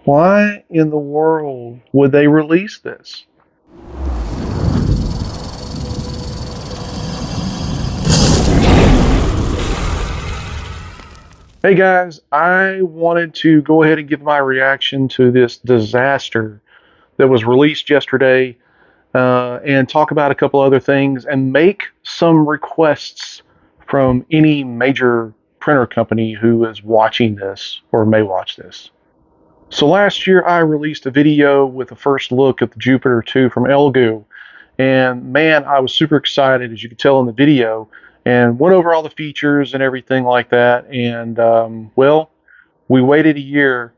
Why in the world would they release this? Hey guys, I wanted to go ahead and give my reaction to this disaster that was released yesterday, and talk about a couple other things and make some requests from any major printer company who is watching this or may watch this. So last year I released a video with a first look at the Jupiter 2 from Elegoo, and man, I was super excited, as you could tell in the video, and went over all the features and everything like that. And well, we waited a year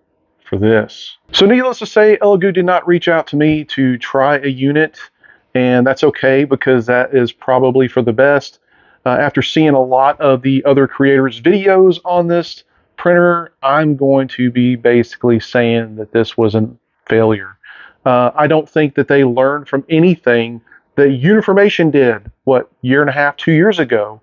for this. So needless to say, Elegoo did not reach out to me to try a unit, and that's okay because that is probably for the best. After seeing a lot of the other creators' videos on this printer, I'm going to be basically saying that this was a failure. I don't think that they learned from anything that Uniformation did, what, year and a half, 2 years ago.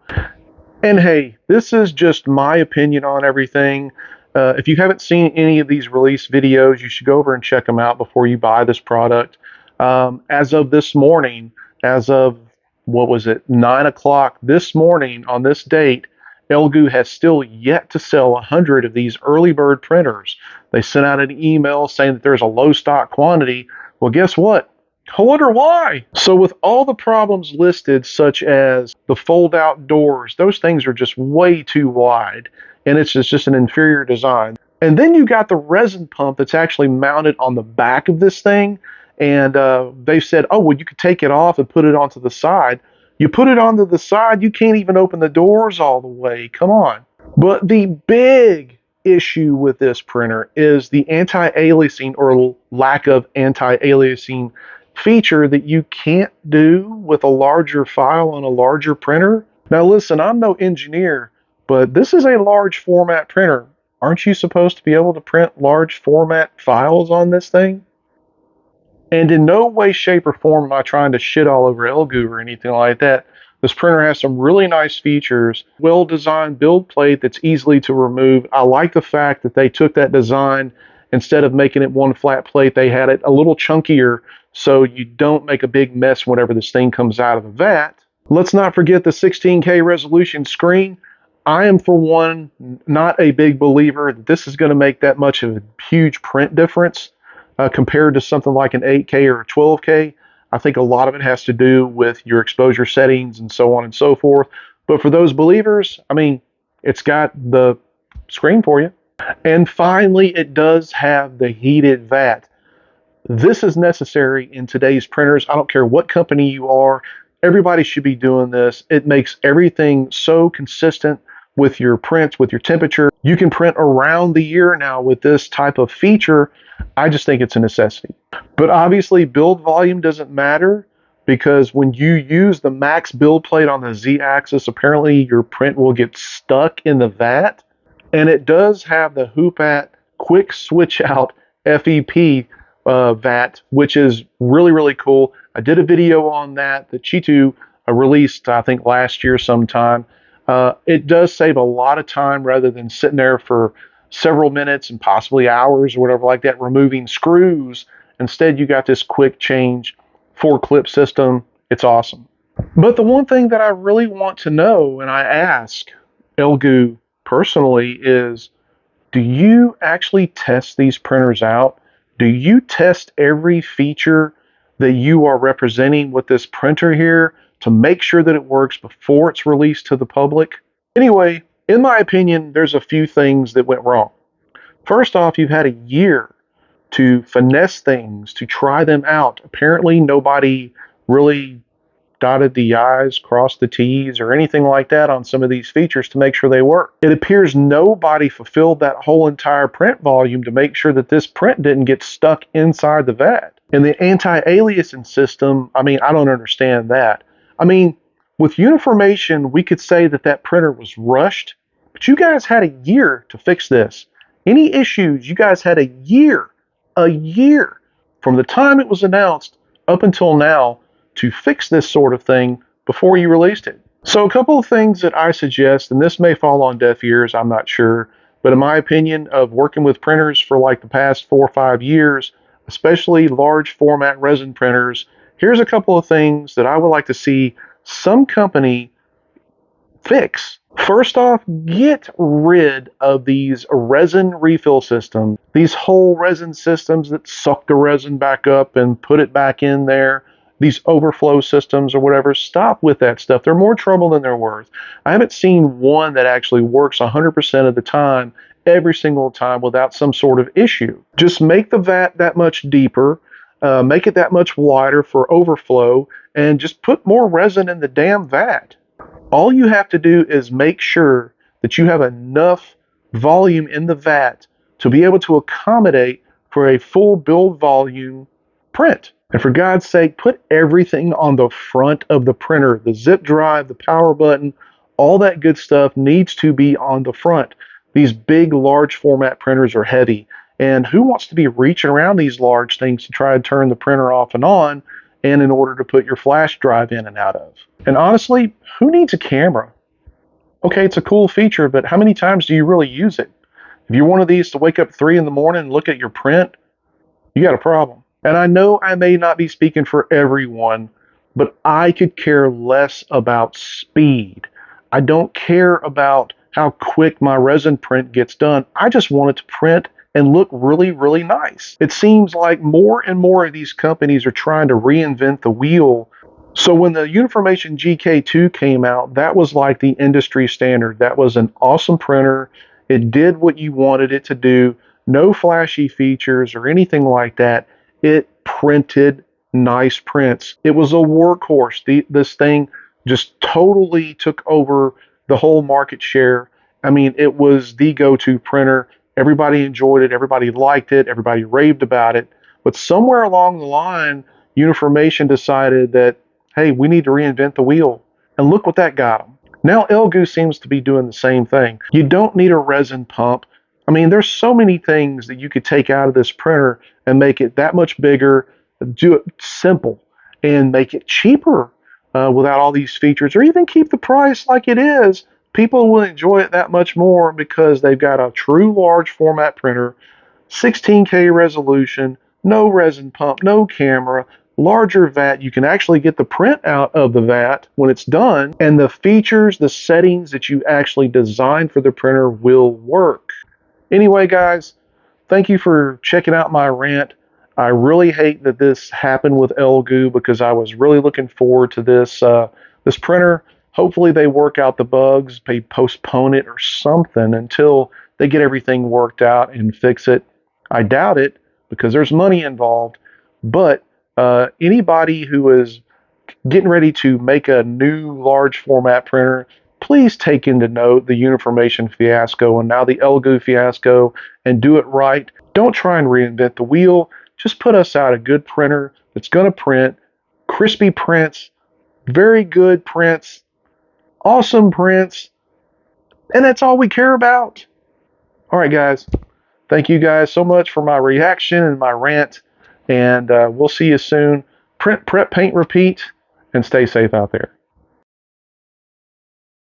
And hey, this is just my opinion on everything. If you haven't seen any of these release videos, you should go over and check them out before you buy this product. As of this morning, as of, what was it, 9 o'clock this morning on this date, Elegoo has still yet to sell 100 of these early bird printers. They sent out an email saying that there's a low stock quantity. Well, guess what? I wonder why. So with all the problems listed, such as the fold-out doors, those things are just way too wide, and it's just an inferior design. And then you got the resin pump that's actually mounted on the back of this thing, and they said, oh, well, you could take it off and put it onto the side. You put it onto the side, you can't even open the doors all the way. Come on. But the big issue with this printer is the anti-aliasing or lack of anti-aliasing feature that you can't do with a larger file on a larger printer. Now listen, I'm no engineer, but this is a large format printer. Aren't you supposed to be able to print large format files on this thing? And in no way, shape, or form am I trying to shit all over Elegoo or anything like that. This printer has some really nice features, well-designed build plate that's easily to remove. I like the fact that they took that design, instead of making it one flat plate, they had it a little chunkier so you don't make a big mess whenever this thing comes out of the vat. Let's not forget the 16K resolution screen. I am, for one, not a big believer that this is going to make that much of a huge print difference compared to something like an 8K or a 12K. I think a lot of it has to do with your exposure settings and so on and so forth. But for those believers, I mean, it's got the screen for you. And finally, it does have the heated vat. This is necessary in today's printers. I don't care what company you are. Everybody should be doing this. It makes everything so consistent with your prints, with your temperature. You can print around the year now with this type of feature. I just think it's a necessity. But obviously, build volume doesn't matter, because when you use the max build plate on the Z-axis, apparently your print will get stuck in the vat. And it does have the Hoopat quick switch out FEP vat, which is really, really cool. I did a video on that Chitu released, I think, last year sometime. It does save a lot of time rather than sitting there for several minutes and possibly hours or whatever like that removing screws. Instead, you got this quick change 4-clip system. It's awesome. But the one thing that I really want to know, and I ask Elegoo personally, is, do you actually test these printers out? Do you test every feature that you are representing with this printer here to make sure that it works before it's released to the public? Anyway, in my opinion, there's a few things that went wrong. First off, you've had a year to finesse things, to try them out. Apparently, nobody really dotted the I's, crossed the T's, or anything like that on some of these features to make sure they work. It appears nobody fulfilled that whole entire print volume to make sure that this print didn't get stuck inside the vat. And the anti-aliasing system, I mean, I don't understand that. I mean, with Uniformation, we could say that that printer was rushed, but you guys had a year to fix this. Any issues, you guys had a year from the time it was announced up until now to fix this sort of thing before you released it. So a couple of things that I suggest, and this may fall on deaf ears, I'm not sure, But in my opinion, of working with printers for like the past 4 or 5 years, especially large format resin printers, here's a couple of things that I would like to see some company fix. First off, get rid of these resin refill systems, these whole resin systems that suck the resin back up and put it back in there, these overflow systems or whatever. Stop with that stuff. They're more trouble than they're worth. I haven't seen one that actually works 100% of the time, every single time, without some sort of issue. Just make the vat that much deeper, make it that much wider for overflow, and just put more resin in the damn vat. All you have to do is make sure that you have enough volume in the vat to be able to accommodate for a full build volume print. And for God's sake, put everything on the front of the printer. The zip drive, the power button, all that good stuff needs to be on the front. These big, large format printers are heavy. And who wants to be reaching around these large things to try to turn the printer off and on, and in order to put your flash drive in and out of? And honestly, who needs a camera? Okay, it's a cool feature, but how many times do you really use it? If you're one of these to wake up 3 in the morning and look at your print, you got a problem. And I know I may not be speaking for everyone, but I could care less about speed. I don't care about how quick my resin print gets done. I just want it to print and look really, really nice. It seems like more and more of these companies are trying to reinvent the wheel. So when the Uniformation GK2 came out, that was like the industry standard. That was an awesome printer. It did what you wanted it to do. No flashy features or anything like that. It printed nice prints. It was a workhorse. This thing just totally took over the whole market share. I mean, it was the go-to printer. Everybody enjoyed it. Everybody liked it. Everybody raved about it. But somewhere along the line, Uniformation decided that, hey, we need to reinvent the wheel. And look what that got them. Now Elegoo seems to be doing the same thing. You don't need a resin pump. I mean, there's so many things that you could take out of this printer and make it that much bigger, do it simple, and make it cheaper without all these features, or even keep the price like it is. People will enjoy it that much more because they've got a true large format printer, 16K resolution, no resin pump, no camera, larger vat. You can actually get the print out of the vat when it's done, and the features, the settings that you actually designed for the printer will work. Anyway, guys, thank you for checking out my rant. I really hate that this happened with Elegoo because I was really looking forward to this printer. Hopefully they work out the bugs, they postpone it or something until they get everything worked out and fix it. I doubt it because there's money involved, but anybody who is getting ready to make a new large format printer, please take into note the Uniformation fiasco and now the Elegoo fiasco and do it right. Don't try and reinvent the wheel. Just put us out a good printer that's going to print crispy prints, very good prints, awesome prints, and that's all we care about. All right, guys. Thank you guys so much for my reaction and my rant, and we'll see you soon. Print, prep, paint, repeat, and stay safe out there.